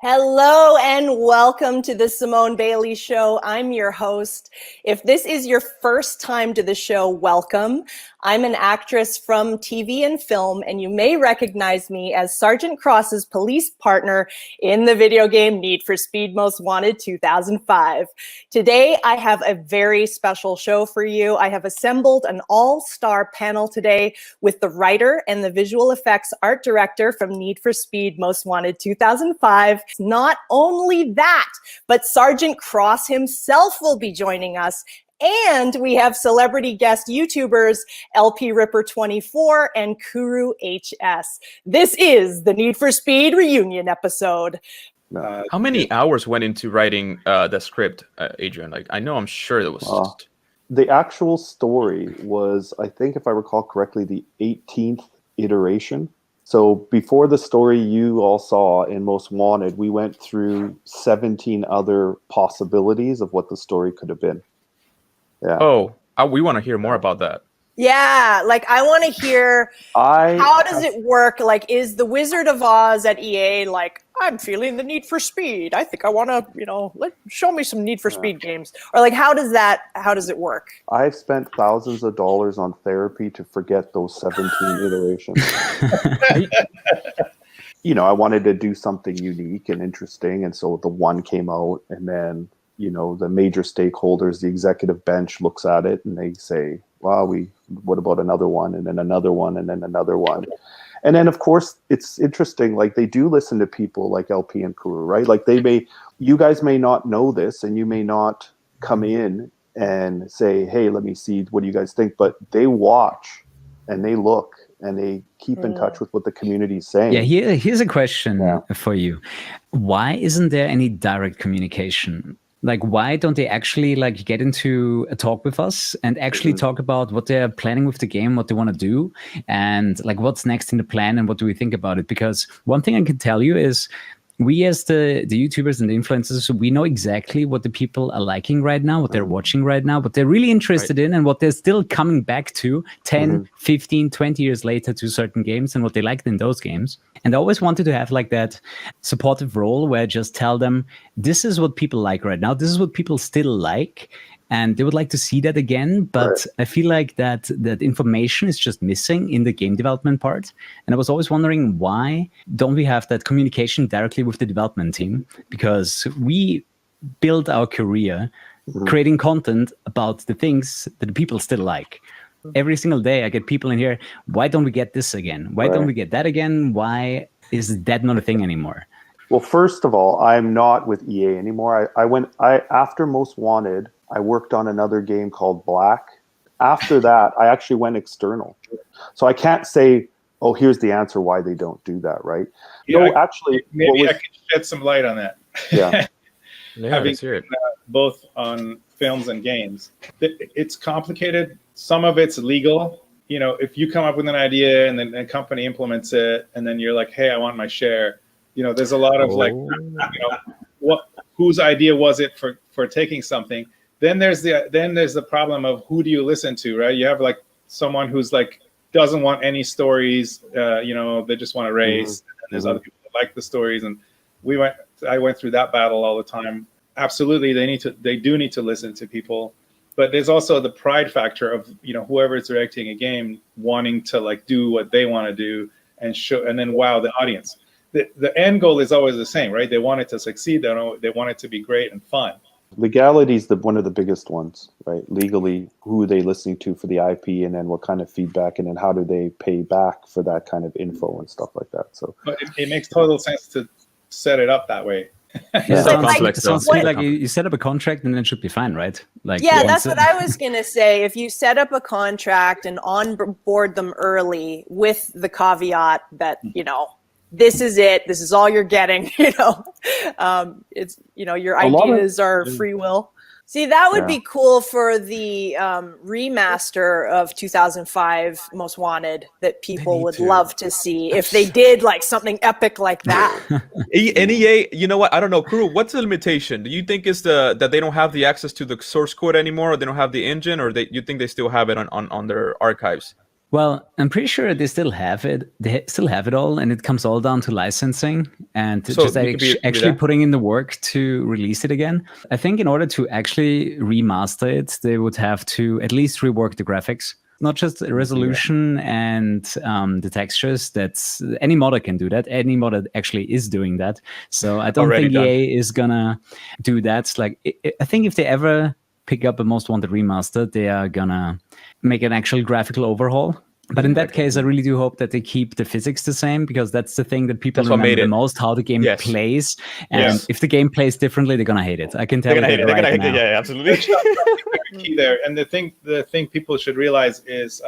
Hello and welcome to the Simone Bailey Show. I'm your host. If this is your first time to the show, welcome. I'm an actress from TV and film, and you may recognize me as Sergeant Cross's police partner in the video game Need for Speed Most Wanted 2005. Today, I have a very special show for you. I have assembled an all-star panel today with the writer and the visual effects art director from Need for Speed Most Wanted 2005. Not only that, but Sergeant Cross himself will be joining us. And we have celebrity guest YouTubers LP-RIPPER24 and KuruHS. This is the Need for Speed reunion episode. How many hours went into writing the script, Adrian? I'm sure it was just... The actual story was, I think if I recall correctly, the 18th iteration. So before the story you all saw in Most Wanted, we went through 17 other possibilities of what the story could have been. Yeah. Oh, we want to hear more about that. Yeah, I want to hear how does it work? Is the Wizard of Oz at EA I'm feeling the need for speed. I think I want to, show me some Need for Speed games. Or how does it work? I've spent thousands of dollars on therapy to forget those 17 iterations. I wanted to do something unique and interesting. And so the one came out, and then, the major stakeholders, the executive bench looks at it and they say, wow, what about another one, and then another one, and then another one. And then, of course, it's interesting, they do listen to people like LP and Kuru, right? You guys may not know this, and you may not come in and say, hey, let me see, what do you guys think? But they watch, and they look, and they keep in touch with what the community is saying. Yeah, here's a question for you. Why isn't there any direct communication? Why don't they actually get into a talk with us and actually talk about what they're planning with the game, what they want to do, and what's next in the plan, and what do we think about it? Because one thing I can tell you is we as the YouTubers and the influencers, we know exactly what the people are liking right now, what they're watching right now, what they're really interested in, and what they're still coming back to 10, 15, 20 years later to certain games, and what they liked in those games. And I always wanted to have that supportive role where I just tell them, this is what people like right now, this is what people still like, and they would like to see that again. But I feel like that information is just missing in the game development part. And I was always wondering, why don't we have that communication directly with the development team? Because we build our career creating content about the things that the people still like. Every single day I get people in here, why don't we get this again? Why don't we get that again? Why is that not a thing anymore? Well, first of all, I'm not with EA anymore. After Most Wanted, I worked on another game called Black. After that, I actually went external. So I can't say, oh, here's the answer why they don't do that, right? Yeah, no, actually, maybe I can shed some light on that. Yeah. Having both on films and games, it's complicated. Some of it's legal. If you come up with an idea and then a company implements it, and then you're like, hey, I want my share. There's a lot of whose idea was it for taking something? Then there's the problem of who do you listen to, right? You have someone who's doesn't want any stories, they just want to race. And there's other people that like the stories, and I went through that battle all the time. Absolutely, they do need to listen to people, but there's also the pride factor of whoever is directing a game wanting to do what they want to do and show, and then wow the audience. The end goal is always the same, right? They want it to succeed. They want it to be great and fun. Legality is one of the biggest ones, right? Legally, who are they listening to for the IP, and then what kind of feedback, and then how do they pay back for that kind of info and stuff like that. So, but it makes total sense to set it up that way. Yeah. Sounds like you set up a contract and then it should be fine, right? That's what I was gonna say. If you set up a contract and onboard them early with the caveat that this is it. This is all you're getting. It's your ideas are free will. See, that would be cool for the remaster of 2005 Most Wanted that people would love to see if they did something epic like that. EA, you know what? I don't know. Kuru, what's the limitation? Do you think it's that they don't have the access to the source code anymore, or they don't have the engine, or you think they still have it on their archives? Well, I'm pretty sure they still have it. They still have it all, and it comes all down to licensing and So just you could be actually that. putting in the work to release it again. I think in order to actually remaster it, they would have to at least rework the graphics, not just the resolution and the textures. That's any modder can do that. Any modder actually is doing that. So I don't Already think done. EA is gonna do that. Like I think if they ever pick up a Most Wanted remaster, they are gonna make an actual graphical overhaul. But in that case, I really do hope that they keep the physics the same, because that's the thing that people That's what remember made the it. most, how the game Yes. plays. And Yes. if the game plays differently, they're gonna hate it. I can tell They're gonna hate it. right They're gonna hate now. it. Yeah, absolutely. Key there. And the thing people should realize is,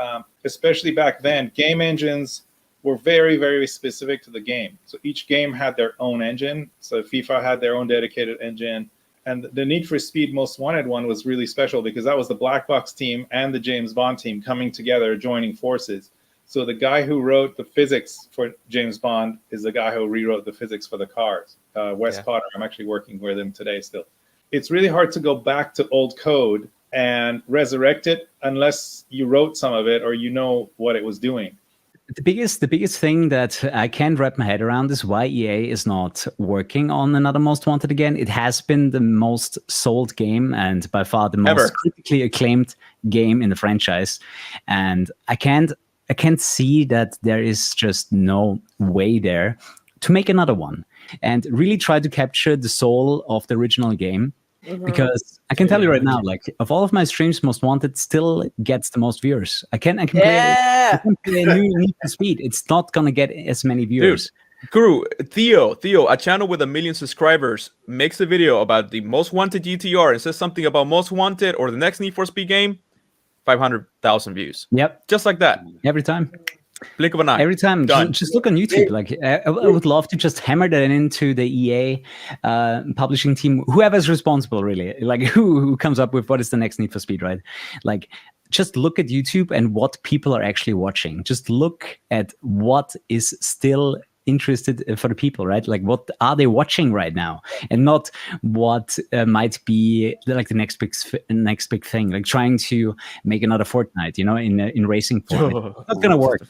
especially back then, game engines were very, very specific to the game. So each game had their own engine. So FIFA had their own dedicated engine. And the Need for Speed Most Wanted one was really special because that was the Black Box team and the James Bond team coming together, joining forces. So the guy who wrote the physics for James Bond is the guy who rewrote the physics for the cars, Wes Potter. I'm actually working with him today still. It's really hard to go back to old code and resurrect it unless you wrote some of it or you know what it was doing. The biggest thing that I can't wrap my head around is why EA is not working on another Most Wanted again. It has been the most sold game and by far the most critically acclaimed game in the franchise. And I can't see that there is just no way there to make another one and really try to capture the soul of the original game. Because I can tell you right now, like of all of my streams, Most Wanted still gets the most viewers. I can play a new Need for Speed. It's not gonna get as many viewers. Dude, Kuru, Theo, a channel with 1 million subscribers, makes a video about the Most Wanted GTR and says something about Most Wanted or the next Need for Speed game, 500,000 views. Yep, just like that. Every time. Blink of an eye. Every time. Just look on YouTube. Like I would love to just hammer that into the EA publishing team, whoever's responsible, really. Like who comes up with what is the next Need for Speed, right? Like just look at YouTube and what people are actually watching. Just look at what is still interested for the people, right? Like what are they watching right now, and not what might be like the next big thing, like trying to make another Fortnite, in racing form. It's not gonna work.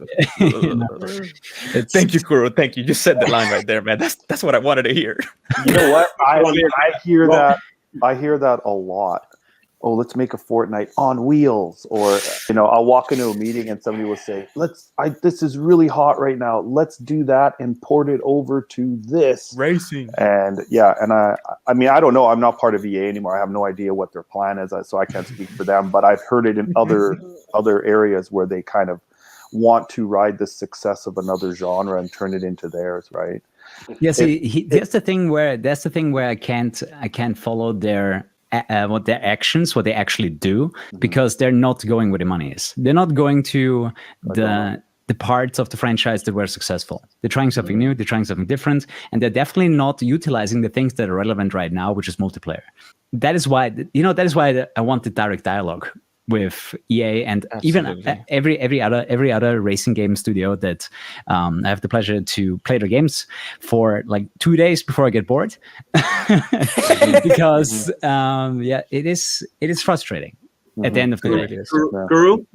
Thank you, Kuro. Thank you. You said the line right there, man. That's what I wanted to hear. You know what? I hear that. I hear that a lot. Oh, let's make a Fortnite on wheels. Or, I'll walk into a meeting and somebody will say, this is really hot right now. Let's do that and port it over to this. Racing. And I mean, I don't know. I'm not part of EA anymore. I have no idea what their plan is, so I can't speak for them. But I've heard it in other areas where they kind of want to ride the success of another genre and turn it into theirs, right? Yeah, see, that's the thing where I can't follow their what their actions, what they actually do, because they're not going where the money is. They're not going to the parts of the franchise that were successful. They're trying something new, they're trying something different, and they're definitely not utilizing the things that are relevant right now, which is multiplayer. That is why, I want the direct dialogue with EA and even every other racing game studio that I have the pleasure to play their games for like 2 days before I get bored, because it is frustrating at the end of the day. Kuru,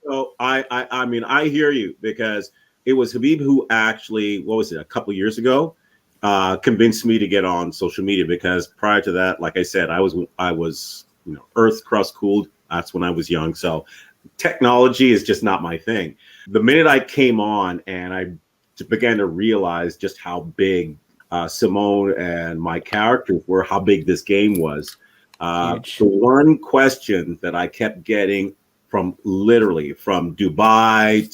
so I mean I hear you, because it was Habib who actually, what was it, a couple years ago, convinced me to get on social media, because prior to that, like I said, I was earth crust cooled. That's when I was young. So technology is just not my thing. The minute I came on and I began to realize just how big Simone and my characters were, how big this game was. The one question that I kept getting from Dubai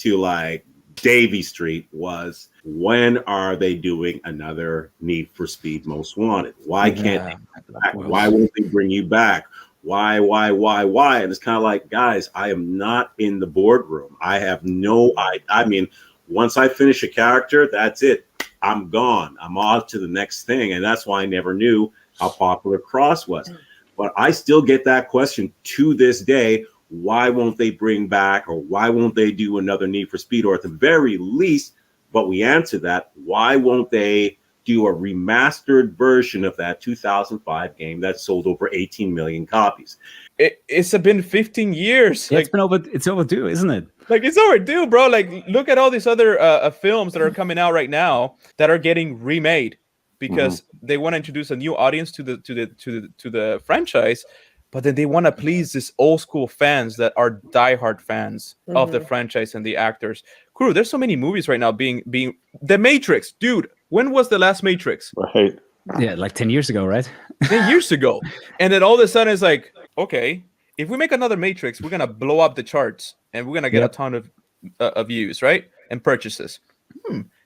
to like Davie Street was, when are they doing another Need for Speed Most Wanted? Why can't they come back? Why won't they bring you back? Why? And it's kind of like, guys, I am not in the boardroom. I have no idea. I mean, once I finish a character, that's it. I'm gone. I'm off to the next thing. And that's why I never knew how popular Cross was. But I still get that question to this day. Why won't they bring back, or why won't they do another Need for Speed? Or at the very least, but we answer that, why won't they do a remastered version of that 2005 game that sold over 18 million copies. It's been 15 years. Yeah, Like, it's overdue, isn't it? Like, it's overdue, bro. Like, look at all these other films that are coming out right now that are getting remade because they want to introduce a new audience to the franchise, but then they want to please these old school fans that are diehard fans of the franchise and the actors. Kuru, there's so many movies right now being The Matrix, dude. When was the last Matrix? Right. Yeah, like 10 years ago, right? 10 years ago, and then all of a sudden it's like, okay, if we make another Matrix, we're gonna blow up the charts and we're gonna get a ton of views, right? And purchases.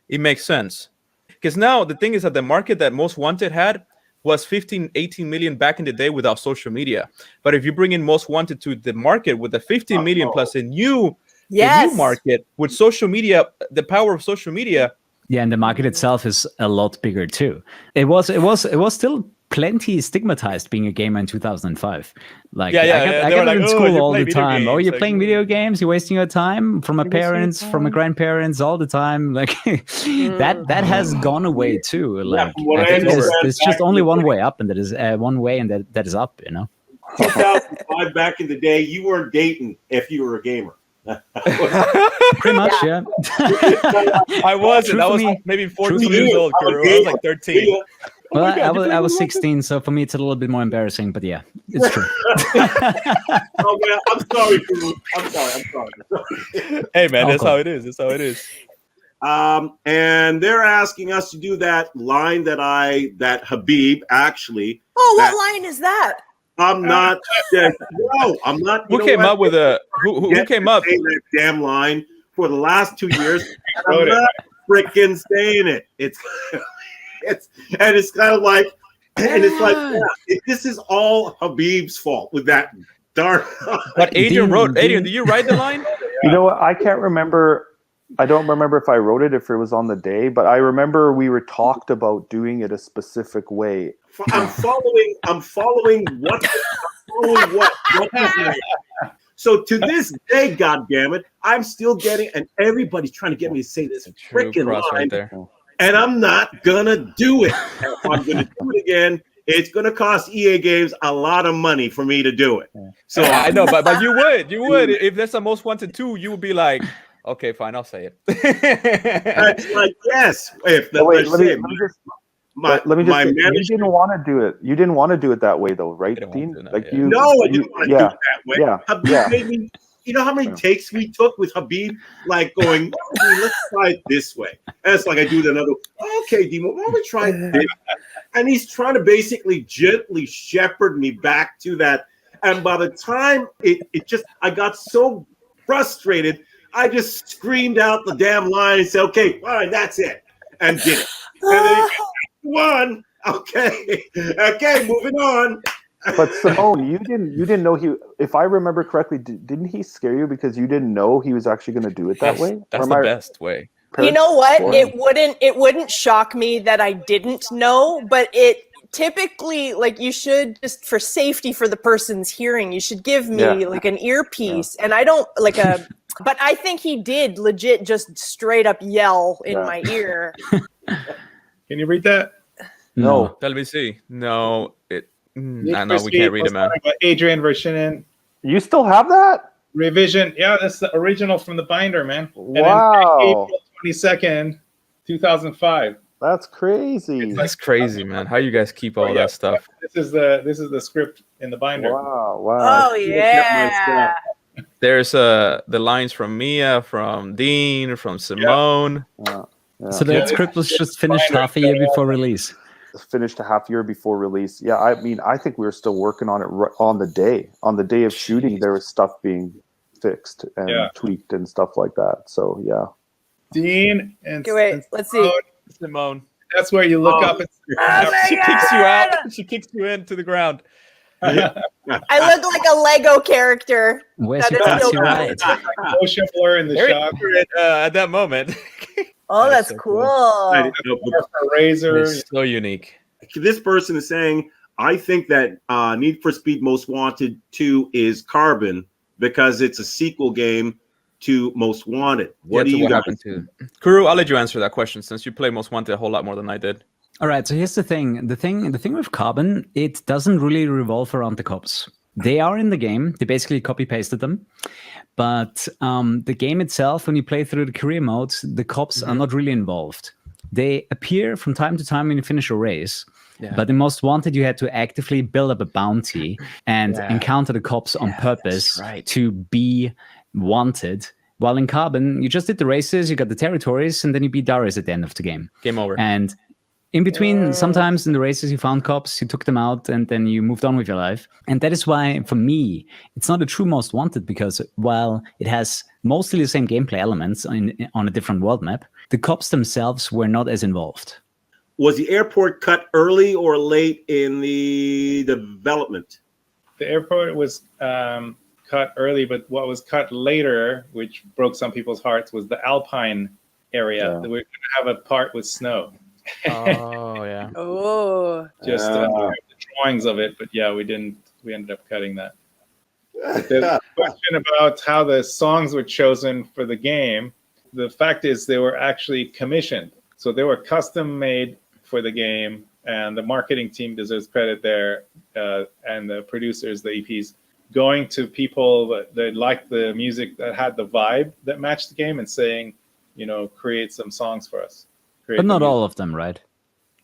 It makes sense. Because now the thing is that the market that Most Wanted had was 15, 18 million back in the day without social media. But if you bring in Most Wanted to the market with the 15 million plus a new market with social media, the power of social media. Yeah, and the market itself is a lot bigger too. It was still plenty stigmatized being a gamer in 2005. Like, I got it in school all the time. Oh, you're playing video games? You're wasting your time? From my parents, from my grandparents, all the time. Like that has gone away too. Like, I think there's just only one way up, and that is one way, and that is up. You know. 2005 back in the day, you weren't dating if you were a gamer. Pretty much, yeah. I wasn't. I was maybe 14 years old. I was like 13. Well, I was 16, so for me it's a little bit more embarrassing, but yeah, it's true. Oh man, I'm sorry, Kuru. I'm sorry. Hey man, that's how it is. That's how it is. And they're asking us to do that line that Habib actually. Oh, what line is that? I'm not. No, I'm not. Who came up with who came up? That damn line for the last 2 years. I'm not freaking saying it. It's kind of like, and it's like, this is all Habib's fault with that darn. But Adrian wrote. Adrian, did you write the line? You know what? I can't remember. I don't remember if I wrote it, if it was on the day, but I remember we were talked about doing it a specific way. I'm following what happened. So to this day, goddammit, I'm still getting, and everybody's trying to get me to say this freaking line, right there. And I'm not gonna do it. And if I'm gonna do it again, it's gonna cost EA Games a lot of money for me to do it. So I know, but you would if there's a Most Wanted 2, you would be like, okay, fine, I'll say it. That's like, yes. If the let me just say, you didn't want to do it. You didn't want to do it that way, though, right, Dean? Like I didn't want to do it that way. Yeah. Habib made me, you know how many takes we took with Habib, like going, let's try it this way. And it's like I do another. Okay, Demo, why don't we try this? And he's trying to basically gently shepherd me back to that. And by the time I got so frustrated, I just screamed out the damn line and said, "Okay, fine, that's it," and did it. And then one, okay, moving on. But Simone, you didn't know he. If I remember correctly, didn't he scare you because you didn't know he was actually going to do it that way? That's the best way. You know what? It wouldn't shock me that I didn't know, but it typically, like, you should, just for safety for the person's hearing, you should give me like an earpiece, and I don't like a. But I think he did legit just straight up yell in my ear. Can you read that? No. Let me see. No, we can't read it, man. Adrian Vershinin. You still have that? Revision. Yeah, that's the original from the binder, man. Wow. And April 22nd, 2005. That's crazy. That's crazy, man. How you guys keep all that stuff? This is the script in the binder. Wow. Oh yeah. There's the lines from Mia, from Dean, from Simone. So that script was just finished half a year before release. Finished a half year before release. Yeah, I mean, I think we were still working on it on the day. On the day of shooting, there was stuff being fixed and tweaked and stuff like that. So yeah. Dean and let's see. Simone. That's where you look up and she kicks you out. She kicks you into the ground. I look like a Lego character. Where's your fancy ride? Motion blur in the shot. At that moment. Oh, that's so cool. Razor. It's so unique. This person is saying, I think that Need for Speed Most Wanted 2 is Carbon because it's a sequel game to Most Wanted. What do you guys happen to Kuru? I'll let you answer that question since you play Most Wanted a whole lot more than I did. All right, so here's the thing. The thing with Carbon, it doesn't really revolve around the cops. They are in the game. They basically copy-pasted them. But the game itself, when you play through the career mode, the cops are not really involved. They appear from time to time when you finish a race. Yeah. But in Most Wanted, you had to actively build up a bounty and encounter the cops on purpose to be wanted. While in Carbon, you just did the races, you got the territories, and then you beat Darius at the end of the game. Game over. And in between, sometimes in the races, you found cops, you took them out, and then you moved on with your life. And that is why, for me, it's not a true Most Wanted, because while it has mostly the same gameplay elements on a different world map, the cops themselves were not as involved. Was the airport cut early or late in the development? The airport was cut early, but what was cut later, which broke some people's hearts, was the Alpine area. We're going to have a part with snow. Oh, yeah. Just the drawings of it, but yeah, we ended up cutting that. The question about how the songs were chosen for the game, the fact is they were actually commissioned. So they were custom made for the game, and the marketing team deserves credit there, and the producers, the EPs, going to people that liked the music, that had the vibe that matched the game, and saying, create some songs for us. But not all of them, right?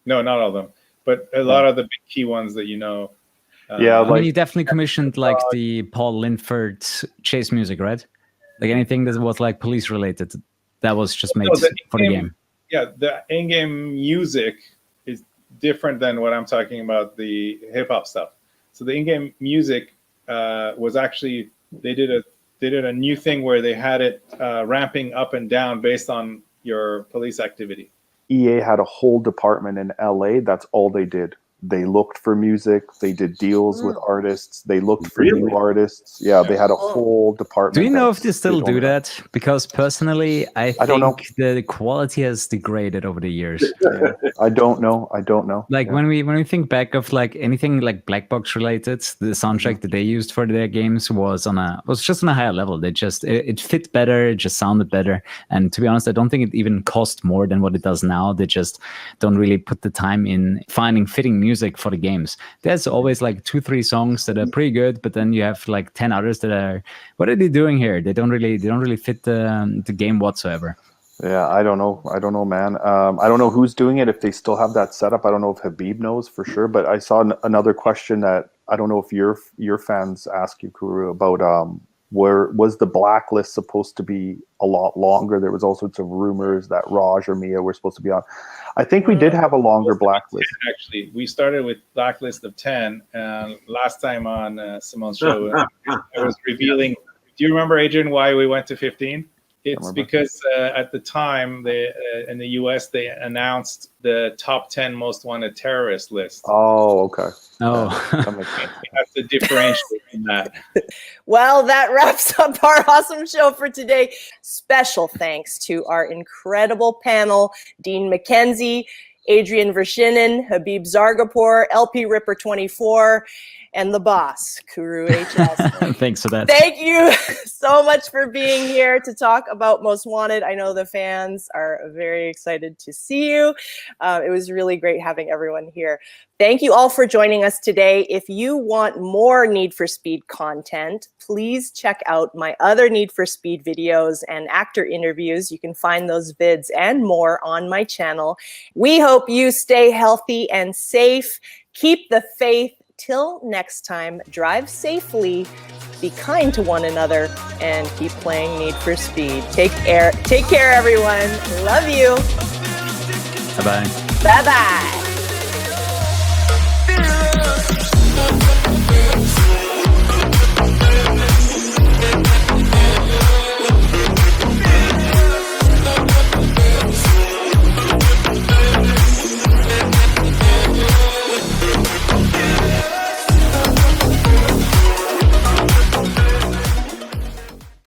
No, not all of them. But a lot of the big key ones that I mean, you definitely commissioned like the Paul Linford chase music, right? Like anything that was like police related, that was just made for the game. Yeah, the in-game music is different than what I'm talking about, the hip-hop stuff. So the in-game music was actually, they did a new thing where they had it ramping up and down based on your police activity. EA had a whole department in LA. That's all they did. They looked for music. They did deals with artists. They looked for new artists. Yeah, they had a whole department. Do you know if they still do that? Because personally, I think the quality has degraded over the years. I don't know. Like when we think back of like anything like black box related, the soundtrack that they used for their games was just on a higher level. They just it fit better, it just sounded better. And to be honest, I don't think it even cost more than what it does now. They just don't really put the time in finding fitting music for the games. There's always like 2-3 songs that are pretty good, but then you have like 10 others that are, what are they doing here? They don't really fit the game whatsoever. Yeah, I don't know, man. I don't know who's doing it, if they still have that setup. I don't know if Habib knows for sure, but I saw another question that I don't know if your fans ask you, Kuru, about where was the Blacklist supposed to be a lot longer? There was all sorts of rumors that Raj or Mia were supposed to be on. I think we did have a longer Blacklist. Actually, we started with Blacklist of 10, and last time on Simone's show, I was revealing. Do you remember, Adrian, why we went to 15? It's because at the time, in the US, they announced the top 10 most wanted terrorist list. Oh, okay. Oh, That's the differentiation in that. Well, that wraps up our awesome show for today. Special thanks to our incredible panel, Dean McKenzie, Adrian Vershinin, Habib Zargapur, LP-RIPPER24, and the boss, KuruHS. Thanks for that. Thank you so much for being here to talk about Most Wanted. I know the fans are very excited to see you. It was really great having everyone here. Thank you all for joining us today. If you want more Need for Speed content, please check out my other Need for Speed videos and actor interviews. You can find those vids and more on my channel. We hope you stay healthy and safe. Keep the faith. Till next time, drive safely, be kind to one another, and keep playing Need for Speed. Take care, everyone. Love you. Bye-bye. Bye-bye.